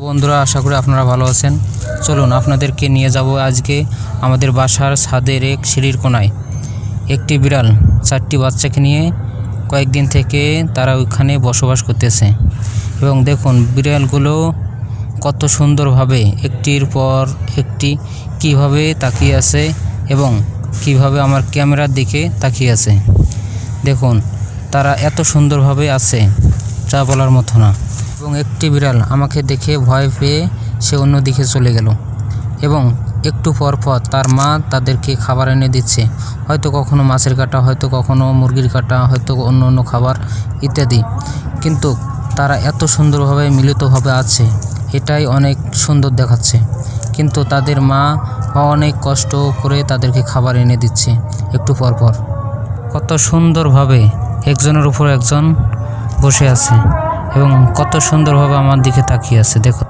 বন্ধুরা, আশা করি আপনারা ভালো আছেন। চলুন আপনাদেরকে নিয়ে যাব আজকে আমাদের বাসার ছাদের এক সিঁড়ির কোণায়। একটি বিড়াল 4টি বাচ্চাকে নিয়ে কয়েকদিন থেকে তারা ওইখানে বসবাস করতেছে। এবং দেখুন বিড়ালগুলো কত সুন্দরভাবে একটির পর একটি কিভাবে তাকিয়ে আছে এবং কিভাবে আমার ক্যামেরার দিকে তাকিয়ে আছে। দেখুন তারা এত সুন্দরভাবে আছে যা বলার মতো না। এবং একটি বিড়াল আমাকে দেখে ভয় পেয়ে সে অন্যদিকে চলে গেল এবং একটু পর পর তার মা তাদেরকে খাবার এনে দিচ্ছে, হয়তো কখনো মাছের কাঁটা, হয়তো কখনো মুরগির কাঁটা, হয়তো অন্য অন্য খাবার ইত্যাদি। কিন্তু তারা এত সুন্দরভাবে মিলিতভাবে আছে, এটাই অনেক সুন্দর দেখাচ্ছে। কিন্তু তাদের মা অনেক কষ্ট করে তাদেরকে খাবার এনে দিচ্ছে একটু পর পর। কত সুন্দরভাবে একজনের উপর একজন বসে আছে এবং কত সুন্দরভাবে আমার দিকে তাকিয়ে আছে। দেখো।